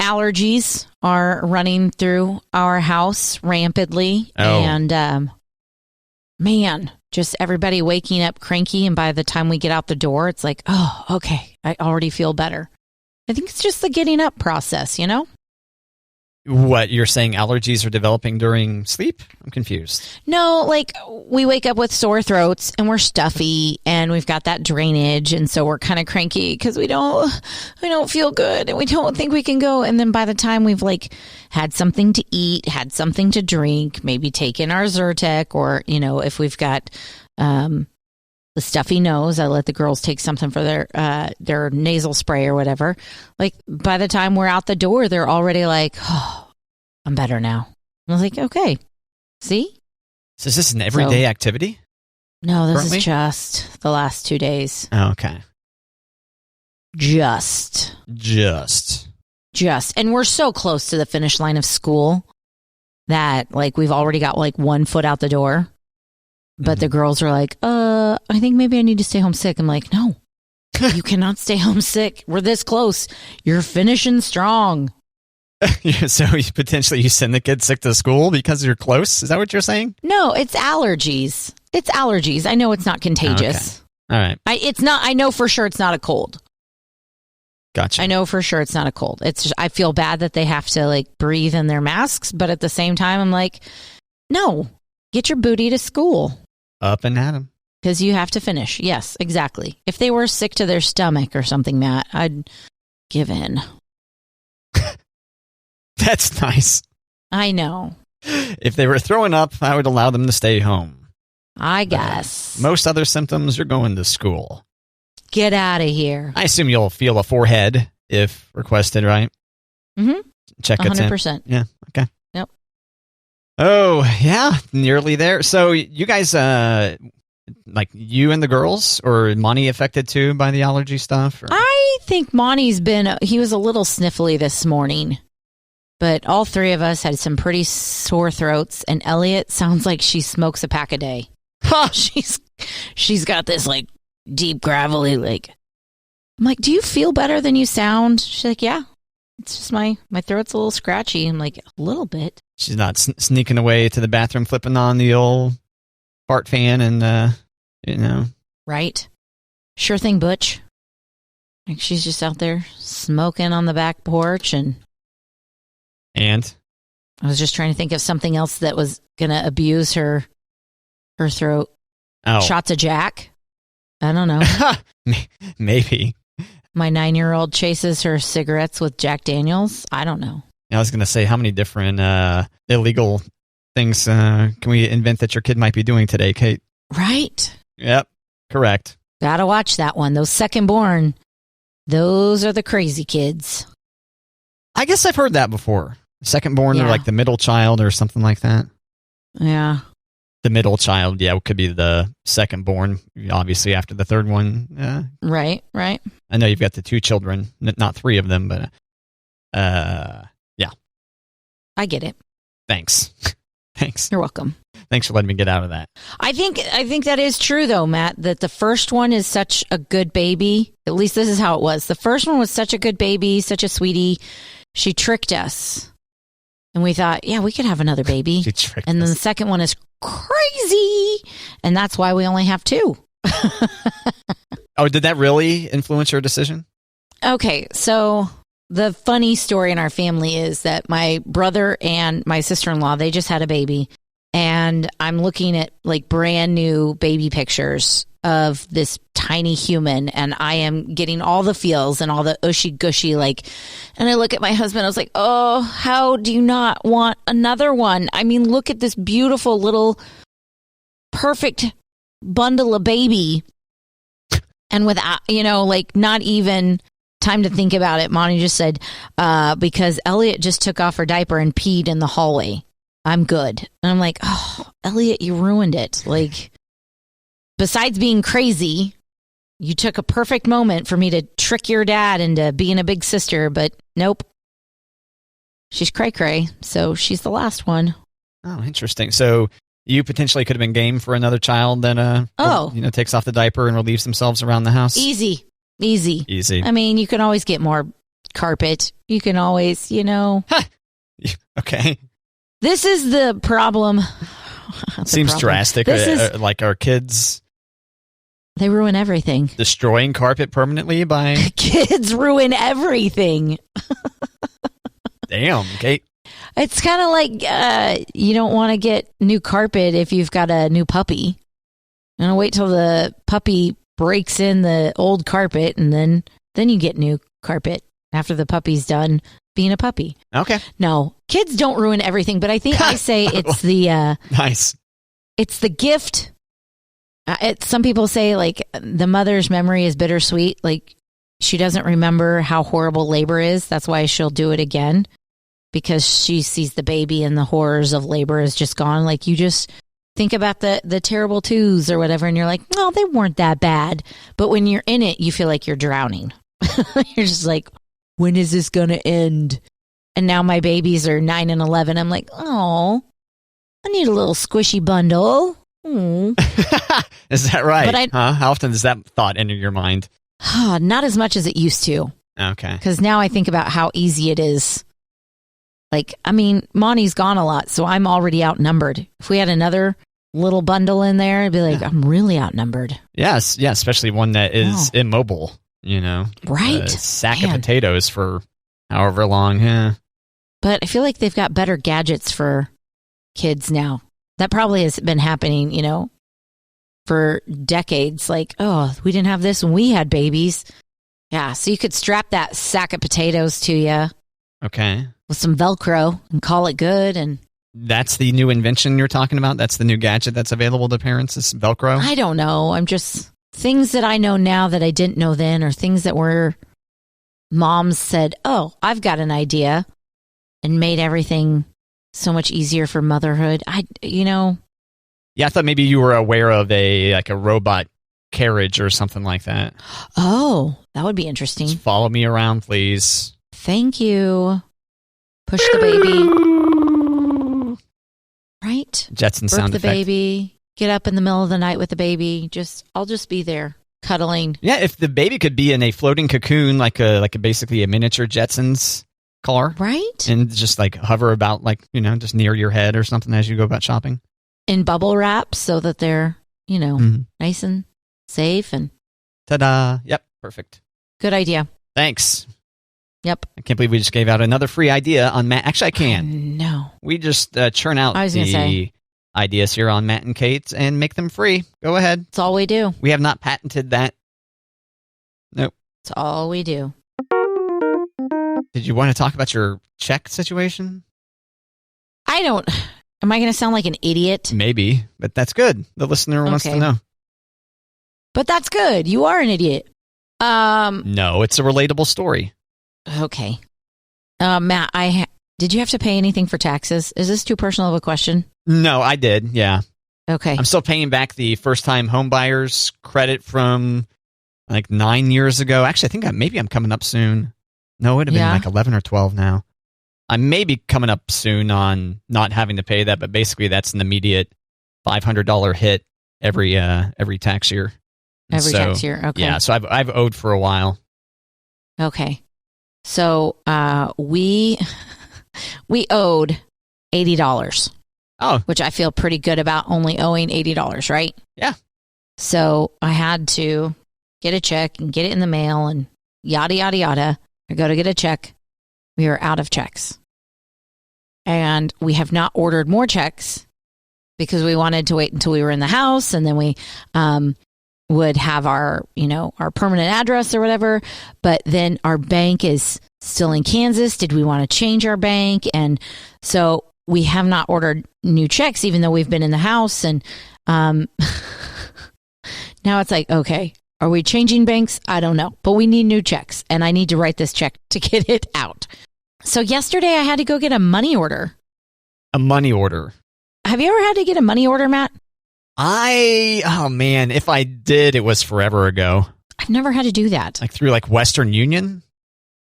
Allergies are running through our house rampantly. Oh. And, man, just everybody waking up cranky. And by the time we get out the door, it's like, oh, okay, I already feel better. I think it's just the getting up process, you know? What, you're saying allergies are developing during sleep? I'm confused. No, like we wake up with sore throats and we're stuffy and we've got that drainage. And so we're kind of cranky because we don't feel good and we don't think we can go. And then by the time we've like had something to eat, had something to drink, maybe taken our Zyrtec, or, you know, if we've got, the stuffy nose, I let the girls take something for their nasal spray or whatever. Like by the time we're out the door, they're already like, oh, I'm better now. I was like, okay, see? So is this an everyday activity? No, this currently? is just the last 2 days. Oh, okay. Just. And we're so close to the finish line of school that like we've already got like 1 foot out the door. But the girls are like, I think maybe I need to stay home sick. I'm like, no, you cannot stay home sick. We're this close. You're finishing strong. So you send the kids sick to school because you're close? Is that what you're saying? No, it's allergies. I know it's not contagious. Okay. All right. I know for sure it's not a cold. Gotcha. I know for sure it's not a cold. It's just, I feel bad that they have to like breathe in their masks. But at the same time, I'm like, no, get your booty to school. Up and at 'em. Because you have to finish. Yes, exactly. If they were sick to their stomach or something, Matt, I'd give in. That's nice. I know. If they were throwing up, I would allow them to stay home. I guess. Most other symptoms, you're going to school. Get out of here. I assume you'll feel a forehead if requested, right? Mm-hmm. Check it 100%. Yeah, okay. Yep. Oh, yeah, nearly there. So you guys, like you and the girls, or Monty affected too by the allergy stuff? Or? I think Monty's he was a little sniffly this morning, but all 3 of us had some pretty sore throats, and Elliot sounds like she smokes a pack a day. Huh. She's got this like deep gravelly, like, I'm like, do you feel better than you sound? She's like, yeah. It's just my throat's a little scratchy. I'm like, a little bit. She's not sneaking away to the bathroom, flipping on the old fart fan and, Right. Sure thing, Butch. Like she's just out there smoking on the back porch. And I was just trying to think of something else that was going to abuse her throat. Oh. Shots of Jack. I don't know. Maybe. My 9-year-old chases her cigarettes with Jack Daniels. I don't know. I was going to say, how many different illegal things can we invent that your kid might be doing today, Kate? Right. Yep. Correct. Gotta watch that one. Those second born, those are the crazy kids. I guess I've heard that before. Second born, or like the middle child or something like that. Yeah. The middle child, yeah, could be the second born, obviously, after the third one. Yeah. Right. I know you've got the 2 children, not 3 of them, but yeah. I get it. Thanks. Thanks. You're welcome. Thanks for letting me get out of that. I think that is true, though, Matt, that the first one is such a good baby. At least this is how it was. The first one was such a good baby, such a sweetie. She tricked us. And we thought, yeah, we could have another baby. She tricked and then us. the second one is crazy. And that's why we only have 2. Oh, did that really influence your decision? Okay, so the funny story in our family is that my brother and my sister-in-law, they just had a baby. And I'm looking at like brand new baby pictures of this tiny human, and I am getting all the feels and all the ushy gushy, like, and I look at my husband, I was like, oh, how do you not want another one? I mean, look at this beautiful little perfect bundle of baby. And without, like not even time to think about it, Monty just said, because Elliot just took off her diaper and peed in the hallway. I'm good. And I'm like, oh, Elliot, you ruined it. Like, besides being crazy, you took a perfect moment for me to trick your dad into being a big sister, but nope. She's cray-cray, so she's the last one. Oh, interesting. So you potentially could have been game for another child that takes off the diaper and relieves themselves around the house? Easy. Easy. Easy. I mean, you can always get more carpet. You can always, Okay. This is the problem. Seems drastic. Like our kids... They ruin everything. Destroying carpet permanently by... Kids ruin everything. Damn, Kate. It's kind of like you don't want to get new carpet if you've got a new puppy. And wait till the puppy breaks in the old carpet, and then you get new carpet after the puppy's done being a puppy. Okay. No, kids don't ruin everything, but I think I say it's the... nice. It's the gift. Some people say, like, the mother's memory is bittersweet. Like, she doesn't remember how horrible labor is. That's why she'll do it again, because she sees the baby and the horrors of labor is just gone. Like, you just think about the terrible twos or whatever, and you're like, no, they weren't that bad. But when you're in it, you feel like you're drowning. You're just like, when is this going to end? And now my babies are 9 and 11. I'm like, oh, I need a little squishy bundle. Is that right? How often does that thought enter your mind? Not as much as it used to. Okay. Because now I think about how easy it is. Like, I mean, Monty's gone a lot, so I'm already outnumbered. If we had another little bundle in there, I'd be like, I'm really outnumbered. Yes, yeah, especially one that is immobile, Right. A sack of potatoes for however long, yeah. But I feel like they've got better gadgets for kids now. That probably has been happening, for decades. Like, oh, we didn't have this when we had babies. Yeah, so you could strap that sack of potatoes to you. Okay. With some Velcro and call it good. And that's the new invention you're talking about? That's the new gadget that's available to parents, is Velcro? I don't know. I'm just... Things that I know now that I didn't know then, or things that were... Moms said, oh, I've got an idea, and made everything... so much easier for motherhood. Yeah, I thought maybe you were aware of a robot carriage or something like that. Oh, that would be interesting. Just follow me around, please. Thank you. Push the baby. Right? Jetson sound the effect. Baby. Get up in the middle of the night with the baby. I'll just be there cuddling. Yeah, if the baby could be in a floating cocoon, like basically a miniature Jetsons car, right? And just hover about, just near your head or something as you go about shopping. In bubble wrap so that they're, nice and safe and... Ta-da. Yep, perfect. Good idea. Thanks. Yep. I can't believe we just gave out another free idea on Matt. Actually, I can. No. We just churn out the ideas here on Matt and Kate and make them free. Go ahead. That's all we do. We have not patented that. Nope. That's all we do. Did you want to talk about your check situation? I don't. Am I going to sound like an idiot? Maybe, but that's good. The listener wants to know. But that's good. You are an idiot. No, it's a relatable story. Okay. Matt, did you have to pay anything for taxes? Is this too personal of a question? No, I did. Yeah. Okay. I'm still paying back the first-time home buyers credit from 9 years ago. Actually, I think maybe I'm coming up soon. No, it would have been 11 or 12 now. I may be coming up soon on not having to pay that, but basically that's an immediate $500 hit every tax year. Tax year, okay. Yeah, so I've owed for a while. Okay. So we owed $80. Oh. Which I feel pretty good about, only owing $80, right? Yeah. So I had to get a check and get it in the mail and yada, yada, yada. I go to get a check. We are out of checks. And we have not ordered more checks because we wanted to wait until we were in the house, and then we would have our permanent address or whatever. But then our bank is still in Kansas. Did we want to change our bank? And so we have not ordered new checks, even though we've been in the house. And now it's like, okay, are we changing banks? I don't know. But we need new checks, and I need to write this check to get it out. So yesterday I had to go get a money order. A money order? Have you ever had to get a money order, Matt? Oh man, if I did, it was forever ago. I've never had to do that. Through Western Union?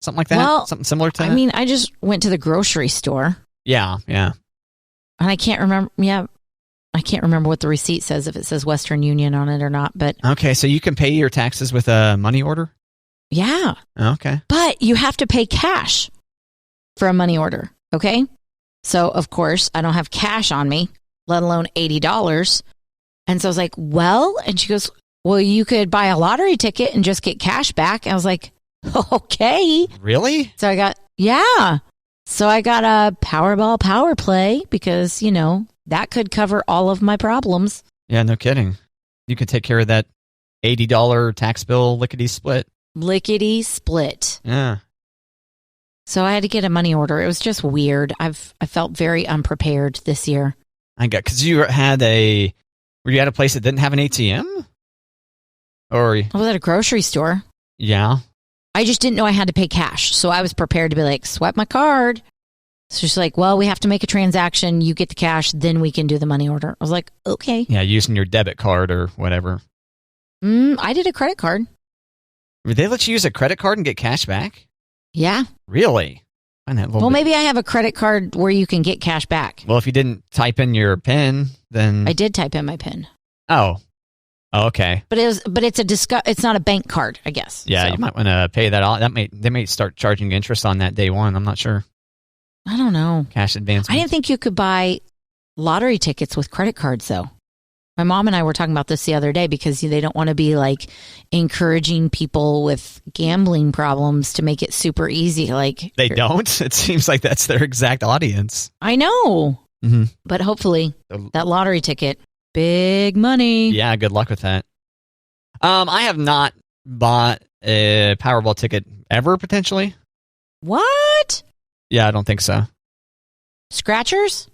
Something like that? Well, something similar to that? I mean, I just went to the grocery store. Yeah. And I can't remember. Yeah. I can't remember what the receipt says, if it says Western Union on it or not. But okay, so you can pay your taxes with a money order? Yeah. Okay. But you have to pay cash for a money order. Okay. So, of course, I don't have cash on me, let alone $80. And so I was like, well, and she goes, well, you could buy a lottery ticket and just get cash back. And I was like, okay. Really? So I got a Powerball Power Play because, that could cover all of my problems. Yeah, no kidding. You could take care of that $80 tax bill lickety-split. Lickety-split. Yeah. So I had to get a money order. It was just weird. I felt very unprepared this year. Because were you at a place that didn't have an ATM? Or I was at a grocery store. Yeah. I just didn't know I had to pay cash. So I was prepared to be like, swipe my card. So she's like, well, we have to make a transaction. You get the cash, then we can do the money order. I was like, okay. Yeah, using your debit card or whatever. I did a credit card. Would they let you use a credit card and get cash back? Yeah. Really? Maybe I have a credit card where you can get cash back. Well, if you didn't type in your PIN, then I did type in my PIN. Oh, okay. But it's not a bank card, I guess. Yeah, so you might want to pay that off. They may start charging interest on that day one. I'm not sure. I don't know. Cash advance. I didn't think you could buy lottery tickets with credit cards, though. My mom and I were talking about this the other day because they don't want to be like encouraging people with gambling problems to make it super easy. Like they don't. It seems like that's their exact audience. I know, mm-hmm. But hopefully that lottery ticket, big money. Yeah, good luck with that. I have not bought a Powerball ticket ever. Potentially. What? Yeah, I don't think so. Scratchers?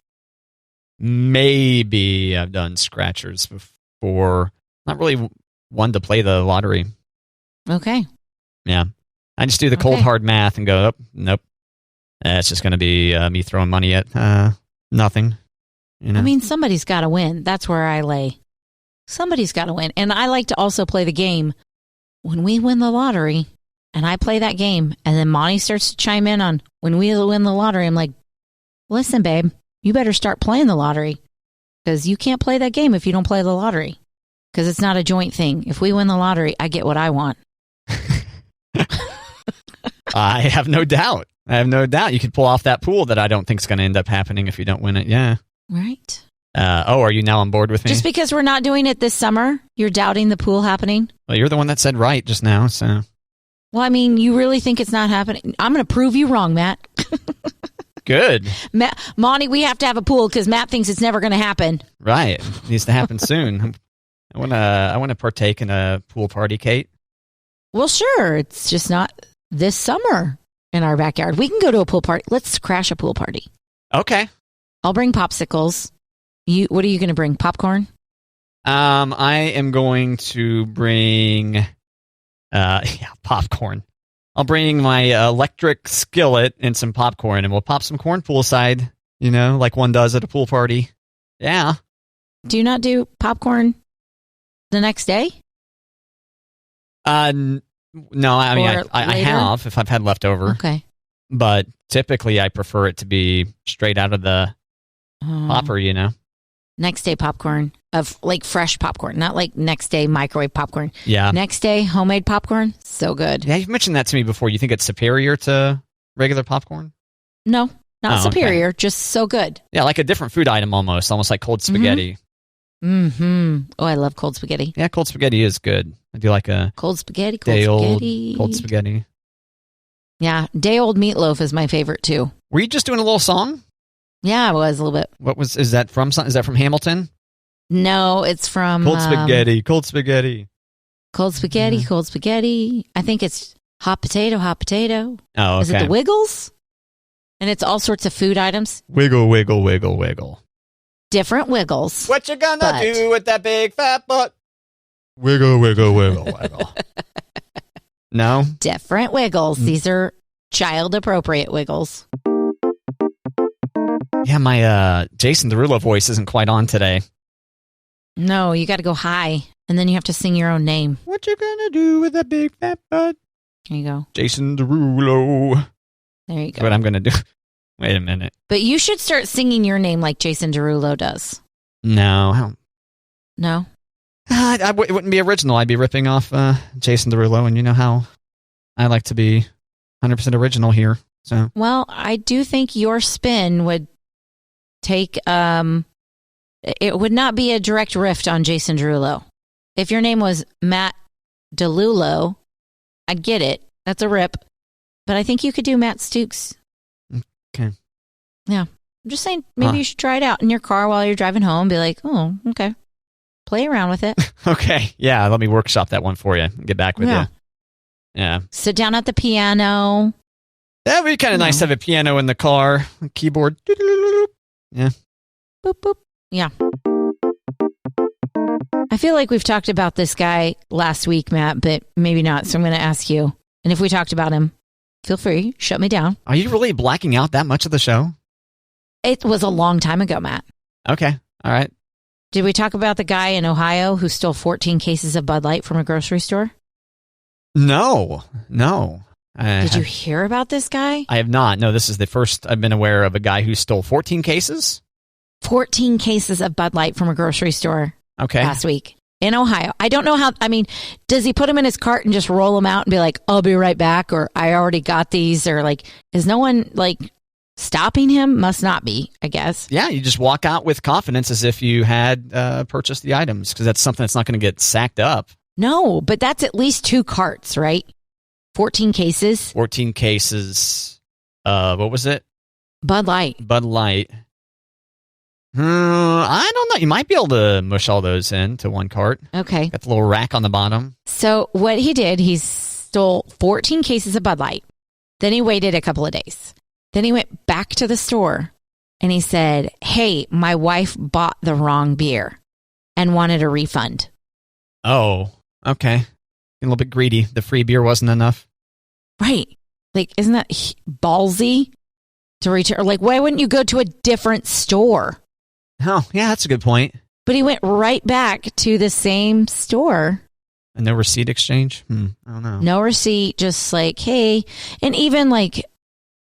Maybe I've done scratchers before. Not really one to play the lottery. Okay. Yeah. I just do the cold hard math and go, oh, nope. It's just going to be me throwing money at nothing. I mean, somebody's got to win. That's where I lay. Somebody's got to win. And I like to also play the game when we win the lottery, and I play that game, and then Monty starts to chime in on when we win the lottery. I'm like, listen, babe. You better start playing the lottery because you can't play that game if you don't play the lottery because it's not a joint thing. If we win the lottery, I get what I want. I have no doubt. You could pull off that pool that I don't think is going to end up happening if you don't win it. Yeah. Right. Are you now on board with me? Just because we're not doing it this summer, you're doubting the pool happening? Well, you're the one that said right just now. So. Well, I mean, you really think it's not happening? I'm going to prove you wrong, Matt. Good. Monty, we have to have a pool because Matt thinks it's never going to happen. Right. It needs to happen soon. I want to partake in a pool party, Kate. Well, sure. It's just not this summer in our backyard. We can go to a pool party. Let's crash a pool party. Okay. I'll bring popsicles. What are you going to bring? Popcorn? I am going to bring popcorn. I'll bring my electric skillet and some popcorn, and we'll pop some corn poolside, like one does at a pool party. Yeah. Do you not do popcorn the next day? No, I mean, I have if I've had leftover. Okay. But typically I prefer it to be straight out of the popper, Next day popcorn, of like fresh popcorn, not like next day microwave popcorn. Yeah. Next day homemade popcorn, so good. Yeah, you've mentioned that to me before. You think it's superior to regular popcorn? No, not superior, just so good. Yeah, like a different food item almost like cold spaghetti. Mm-hmm. Oh, I love cold spaghetti. Yeah, cold spaghetti is good. I do like a cold spaghetti. Cold spaghetti. Yeah, day old meatloaf is my favorite too. Were you just doing a little song? Yeah, I was a little bit. Is that from Hamilton? No, it's from Cold spaghetti, cold spaghetti. Cold spaghetti, cold spaghetti. I think it's hot potato, hot potato. Oh, okay. Is it the Wiggles? And it's all sorts of food items. Wiggle, wiggle, wiggle, wiggle. Different Wiggles. What you gonna do with that big fat butt? Wiggle, wiggle, wiggle, wiggle. No? Different Wiggles. These are child appropriate Wiggles. Yeah, my Jason Derulo voice isn't quite on today. No, you got to go high, and then you have to sing your own name. What you gonna do with that big fat butt? There you go. Jason Derulo. There you go. That's what I'm gonna do. Wait a minute. But you should start singing your name like Jason Derulo does. No. No? It wouldn't be original. I'd be ripping off Jason Derulo, and you know how I like to be 100% original here. So, well, I do think your spin would take, it would not be a direct riff on Jason Derulo. If your name was Matt DeLulo, I'd get it. That's a rip. But I think you could do Matt Stukes. Okay. Yeah. I'm just saying, maybe you should try it out in your car while you're driving home. Be like, oh, okay. Play around with it. Okay. Yeah, let me workshop that one for you and get back with you. Yeah. Sit down at the piano. That would be kind of nice to have a piano in the car, a keyboard. Yeah. Boop, boop. Yeah. I feel like we've talked about this guy last week, Matt, but maybe not. So I'm going to ask you. And if we talked about him, feel free. Shut me down. Are you really blacking out that much of the show? It was a long time ago, Matt. Okay. All right. Did we talk about the guy in Ohio who stole 14 cases of Bud Light from a grocery store? No. Did you hear about this guy? I have not. No, this is the first I've been aware of a guy who stole 14 cases? 14 cases of Bud Light from a grocery store last week in Ohio. I don't know how, does he put them in his cart and just roll them out and be like, I'll be right back, or I already got these, or like, is no one like stopping him? Must not be, I guess. Yeah, you just walk out with confidence as if you had purchased the items, because that's something that's not going to get sacked up. No, but that's at least 2 carts, right? 14 cases. 14 cases. What was it? Bud Light. I don't know. You might be able to mush all those into one cart. Okay. Got the little rack on the bottom. So what he did, he stole 14 cases of Bud Light. Then he waited a couple of days. Then he went back to the store and he said, hey, my wife bought the wrong beer and wanted a refund. Oh, okay. A little bit greedy. The free beer wasn't enough. Right. Like, isn't that ballsy to return? Like, why wouldn't you go to a different store? Oh, yeah, that's a good point. But he went right back to the same store. And no receipt exchange? I don't know. No receipt, just like, hey. And even like,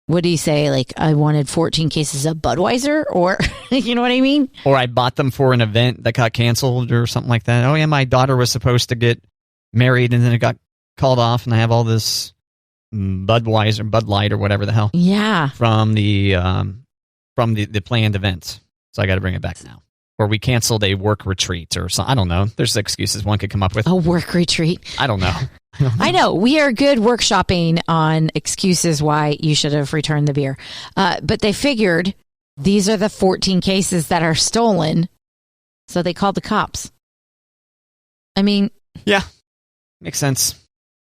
what do you say? Like, I wanted 14 cases of Budweiser, or, you know what I mean? Or I bought them for an event that got canceled or something like that. Oh, yeah, my daughter was supposed to get married and then it got called off and I have all this Budweiser, Bud Light or whatever the hell. Yeah. From the planned event. So I got to bring it back now. Or we canceled a work retreat or something. I don't know. There's excuses one could come up with. A work retreat. I don't know. I know. We are good workshopping on excuses why you should have returned the beer. But they figured these are the 14 cases that are stolen. So they called the cops. I mean. Yeah. Makes sense.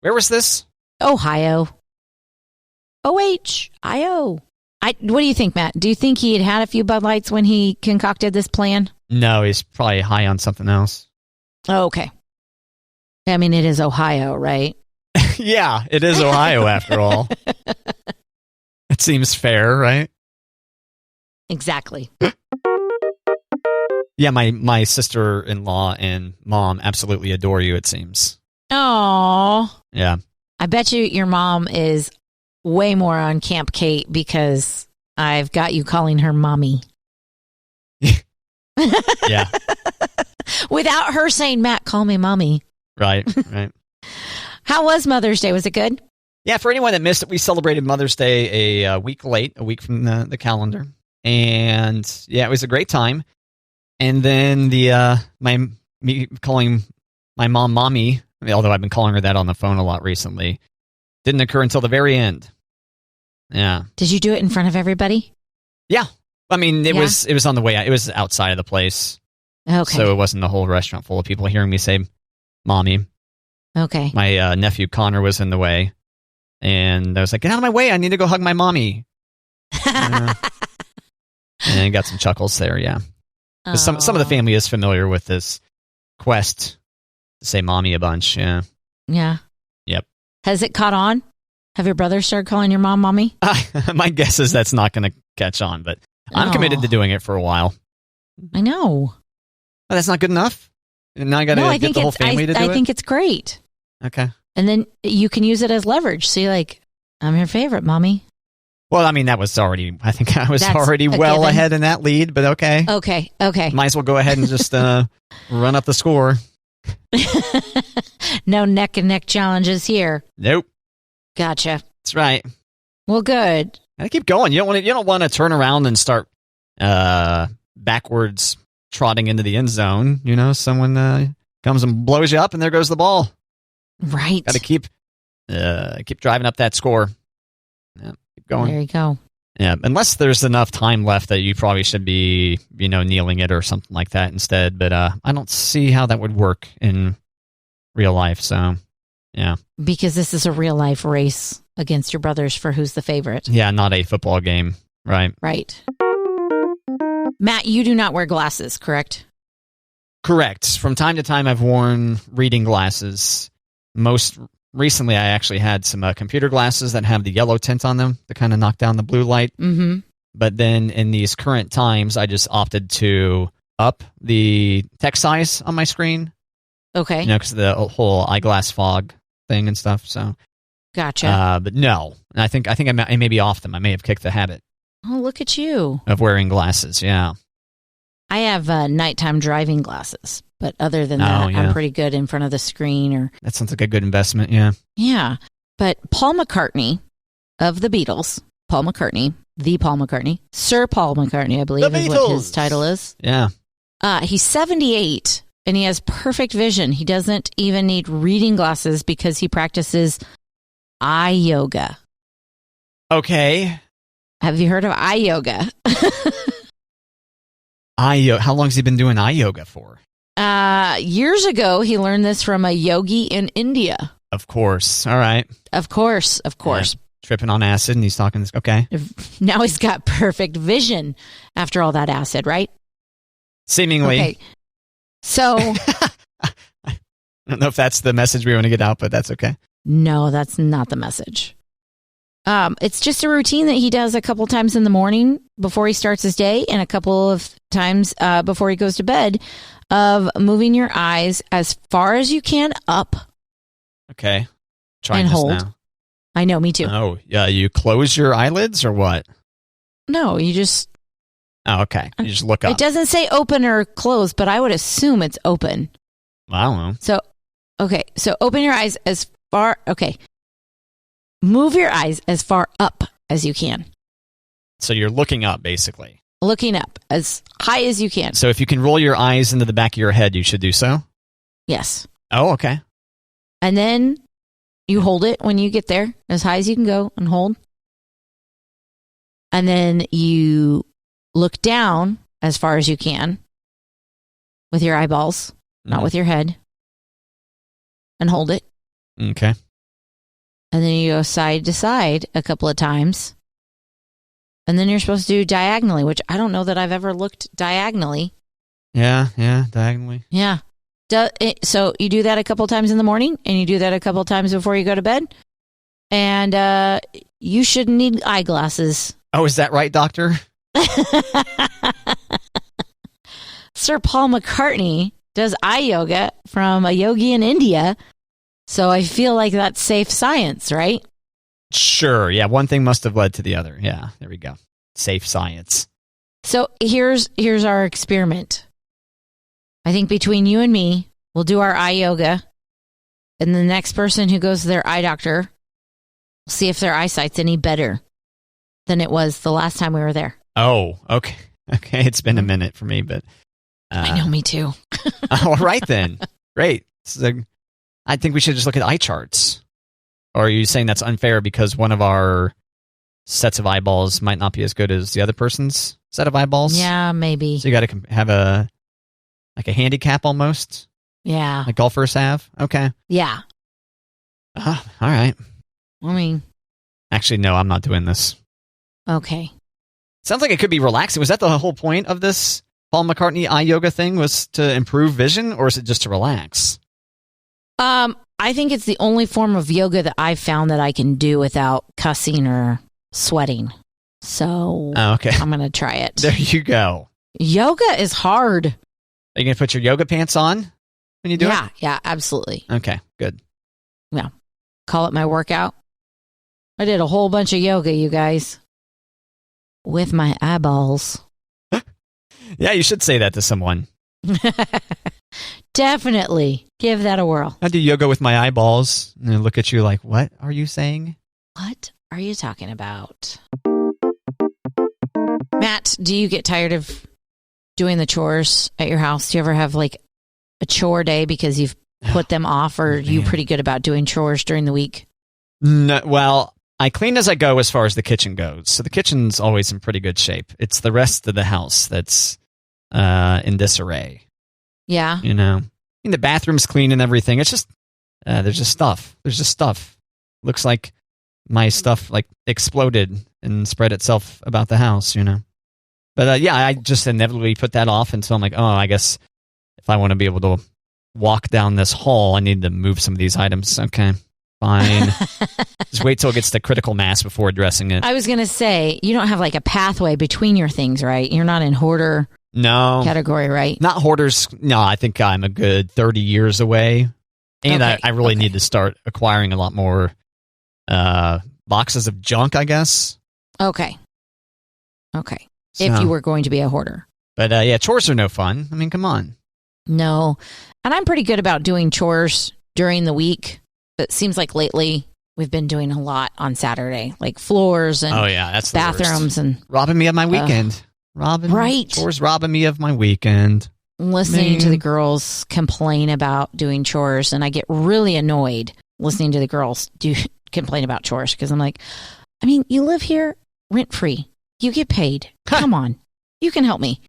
Where was this? Ohio. O-H-I-O. What do you think, Matt? Do you think he had a few Bud Lights when he concocted this plan? No, he's probably high on something else. Oh, okay. I mean, it is Ohio, right? Yeah, it is Ohio after all. It seems fair, right? Exactly. Yeah, my sister-in-law and mom absolutely adore you, it seems. Oh. Yeah. I bet your mom is way more on Camp Kate because I've got you calling her mommy. Yeah. Without her saying, Matt, call me mommy. Right. How was Mother's Day? Was it good? Yeah, for anyone that missed it, we celebrated Mother's Day a week late, a week from the calendar. And yeah, it was a great time. And then me calling my mom mommy, although I've been calling her that on the phone a lot recently, didn't occur until the very end. Yeah. Did you do it in front of everybody? Yeah. I mean, it was on the way out. It was outside of the place. Okay. So it wasn't the whole restaurant full of people hearing me say mommy. Okay. My nephew Connor was in the way. And I was like, get out of my way. I need to go hug my mommy. And got some chuckles there, yeah. Some of the family is familiar with this quest to say mommy a bunch, yeah. Yeah. Yep. Has it caught on? Have your brothers started calling your mom mommy? My guess is that's not going to catch on, but I'm committed to doing it for a while. I know. Oh, that's not good enough? And now I got to get the whole family to do it? I think it's great. Okay. And then you can use it as leverage. See, like, I'm your favorite, mommy. Well, I mean, I was already well ahead in that lead, but okay. Okay. Might as well go ahead and just run up the score. No neck and neck challenges here. Nope. Gotcha. That's right. Well, good. I keep going. You don't want to turn around and start backwards trotting into the end zone. Someone comes and blows you up, and there goes the ball. Right. Got to keep driving up that score. Yeah, keep going. There you go. Yeah, unless there's enough time left that you probably should be, kneeling it or something like that instead. But I don't see how that would work in real life. So, yeah. Because this is a real life race against your brothers for who's the favorite. Yeah, not a football game. Right. Right. Matt, you do not wear glasses, correct? Correct. From time to time, I've worn reading glasses. Most recently, I actually had some computer glasses that have the yellow tint on them to kind of knock down the blue light. Mm-hmm. But then in these current times, I just opted to up the text size on my screen. Okay. Because of the whole eyeglass fog thing and stuff. So, gotcha. But no, I think I may be off them. I may have kicked the habit. Oh, look at you. Of wearing glasses, yeah. I have nighttime driving glasses, but other than that, I'm pretty good in front of the screen. That sounds like a good investment, yeah. Yeah, but Paul McCartney of the Beatles, Sir Paul McCartney, I believe is what his title is. Yeah. He's 78, and he has perfect vision. He doesn't even need reading glasses because he practices eye yoga. Okay. Have you heard of eye yoga? How long has he been doing eye yoga for? Years ago, he learned this from a yogi in India. Of course. All right. Of course. Yeah, tripping on acid, and he's talking this. Okay. Now he's got perfect vision after all that acid, right? Seemingly. Okay. So. I don't know if that's the message we want to get out, but that's okay. No, that's not the message. It's just a routine that he does a couple times in the morning before he starts his day and a couple of times before he goes to bed of moving your eyes as far as you can up. Okay. Trying and this hold. now. I know, me too. Oh, yeah. You close your eyelids or what? No, you just... Oh, okay. You just look up. It doesn't say open or close, but I would assume it's open. I don't know. So, okay. So open your eyes as far... Okay. Move your eyes as far up as you can. So you're looking up, basically. Looking up as high as you can. So if you can roll your eyes into the back of your head, you should do so? Yes. Oh, okay. And then you hold it when you get there, as high as you can go and hold. And then you look down as far as you can with your eyeballs, not with your head, and hold it. Okay. And then you go side to side a couple of times. And then you're supposed to do diagonally, which I don't know that I've ever looked diagonally. Yeah, diagonally. Yeah. So you do that a couple of times in the morning, and you do that a couple of times before you go to bed. And you shouldn't need eyeglasses. Oh, is that right, doctor? Sir Paul McCartney does eye yoga from a yogi in India. So I feel like that's safe science, right? Sure. Yeah, one thing must have led to the other. Yeah, there we go. Safe science. So here's our experiment. I think between you and me, we'll do our eye yoga. And the next person who goes to their eye doctor, we'll see if their eyesight's any better than it was the last time we were there. Oh, okay. Okay, it's been a minute for me, but... I know, me too. All right, then. Great. I think we should just look at eye charts. Or are you saying that's unfair because one of our sets of eyeballs might not be as good as the other person's set of eyeballs? Yeah, maybe. So you got to have a handicap almost? Yeah. Like golfers have? Okay. Yeah. All right. I mean... Actually, no, I'm not doing this. Okay. Sounds like it could be relaxing. Was that the whole point of this Paul McCartney eye yoga thing, was to improve vision, or is it just to relax? I think it's the only form of yoga that I've found that I can do without cussing or sweating. So okay. I'm going to try it. There you go. Yoga is hard. Are you going to put your yoga pants on when you do it? Yeah, absolutely. Okay, good. Yeah. Call it my workout. I did a whole bunch of yoga, you guys. With my eyeballs. Yeah, you should say that to someone. Definitely. Give that a whirl. I do yoga with my eyeballs. And they look at you like, what are you saying? What are you talking about? Matt, do you get tired of doing the chores at your house? Do you ever have like a chore day because you've put them off, or are you pretty good about doing chores during the week? No, well, I clean as I go as far as the kitchen goes. So the kitchen's always in pretty good shape. It's the rest of the house that's in disarray. Yeah. You know, the bathroom's clean and everything. It's just, there's just stuff. Looks like my stuff like exploded and spread itself about the house, you know. But yeah, I just inevitably put that off until I'm like, oh, I guess if I want to be able to walk down this hall, I need to move some of these items. Okay, fine. Just wait till it gets to critical mass before addressing it. I was going to say, you don't have like a pathway between your things, right? You're not in hoarder category, right? Not hoarders. No, I think I'm a good 30 years away. And okay. I really need to start acquiring a lot more boxes of junk, I guess. Okay. So, if you were going to be a hoarder. But yeah, chores are no fun. I mean, come on. No. And I'm pretty good about doing chores during the week. But it seems like lately we've been doing a lot on Saturday, like floors and that's bathrooms and robbing me of my weekend. Chores robbing me of my weekend. Listening to the girls complain about doing chores, and I get really annoyed listening to the girls complain about chores because I'm like, I mean, you live here rent free. You get paid. Come on. You can help me.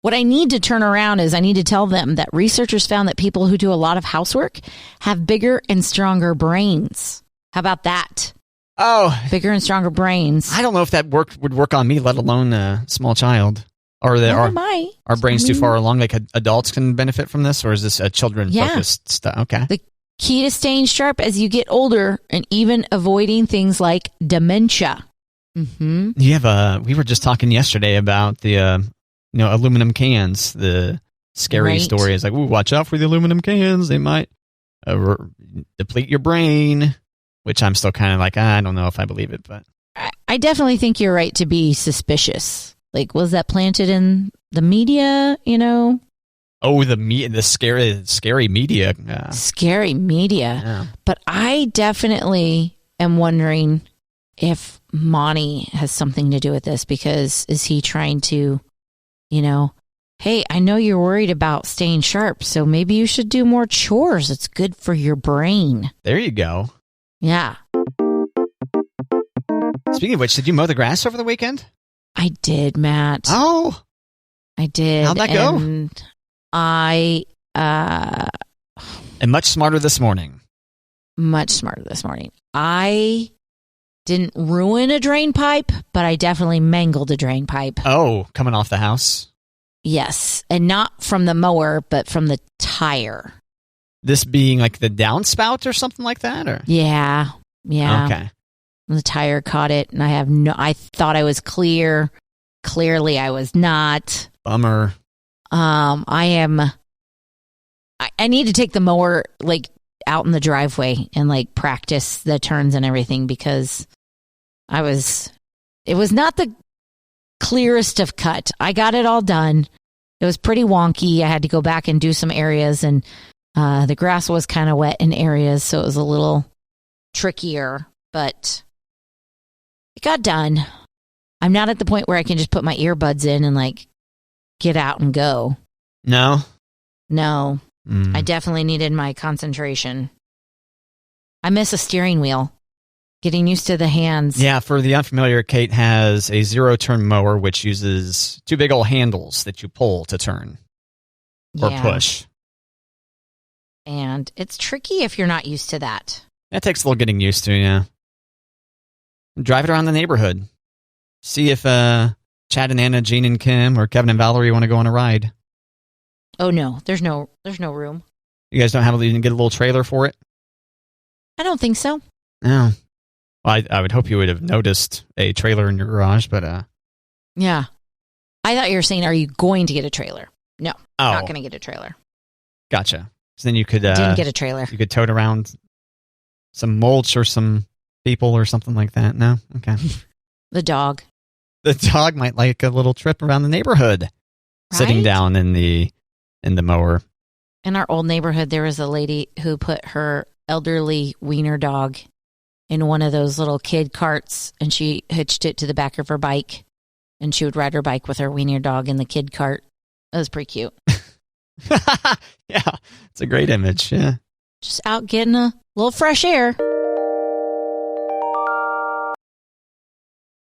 What I need to turn around is I need to tell them that researchers found that people who do a lot of housework have bigger and stronger brains. How about that? Oh. Bigger and stronger brains. I don't know if that would work on me, let alone a small child. Or our brains too far along, like adults can benefit from this? Or is this a children-focused stuff? Okay. The key to staying sharp as you get older and even avoiding things like dementia. Mm-hmm. We were just talking yesterday about the aluminum cans. The scary story is like, ooh, watch out for the aluminum cans. They might deplete your brain, which I'm still kind of like, I don't know if I believe it. But I definitely think you're right to be suspicious. Like, was that planted in the media, you know? Oh, the scary media. Scary media. Yeah. But I definitely am wondering if Monty has something to do with this, because is he trying to, hey, I know you're worried about staying sharp, so maybe you should do more chores. It's good for your brain. There you go. Yeah. Speaking of which, did you mow the grass over the weekend? I did, Matt. Oh. I did. How'd that go? And And much smarter this morning. I didn't ruin a drain pipe, but I definitely mangled a drain pipe. Oh, coming off the house? Yes. And not from the mower, but from the tire. This being like the downspout or something like that? Or? Yeah. Okay. The tire caught it, and I thought I was clear. Clearly, I was not. Bummer. I need to take the mower like out in the driveway and like practice the turns and everything, because it was not the clearest of cut. I got it all done. It was pretty wonky. I had to go back and do some areas, and the grass was kind of wet in areas, so it was a little trickier, but it got done. I'm not at the point where I can just put my earbuds in and like get out and go. No. I definitely needed my concentration. I miss a steering wheel. Getting used to the hands. Yeah, for the unfamiliar, Kate has a zero-turn mower, which uses two big old handles that you pull to turn or push. And it's tricky if you're not used to that. That takes a little getting used to, yeah. Drive it around the neighborhood. See if Chad and Anna, Jean and Kim, or Kevin and Valerie want to go on a ride. Oh, no. There's no room. You guys don't even get a little trailer for it? I don't think so. No. Well, I would hope you would have noticed a trailer in your garage, but... Yeah. I thought you were saying, are you going to get a trailer? No, not going to get a trailer. Gotcha. So then you could... Didn't get a trailer. You could tote around some mulch or some people or something like that. No? Okay. The dog. The dog might like a little trip around the neighborhood. Right? Sitting down in the mower. In our old neighborhood, there was a lady who put her elderly wiener dog in one of those little kid carts, and she hitched it to the back of her bike, and she would ride her bike with her wiener dog in the kid cart. That was pretty cute. Yeah, it's a great image. Yeah. Just out getting a little fresh air.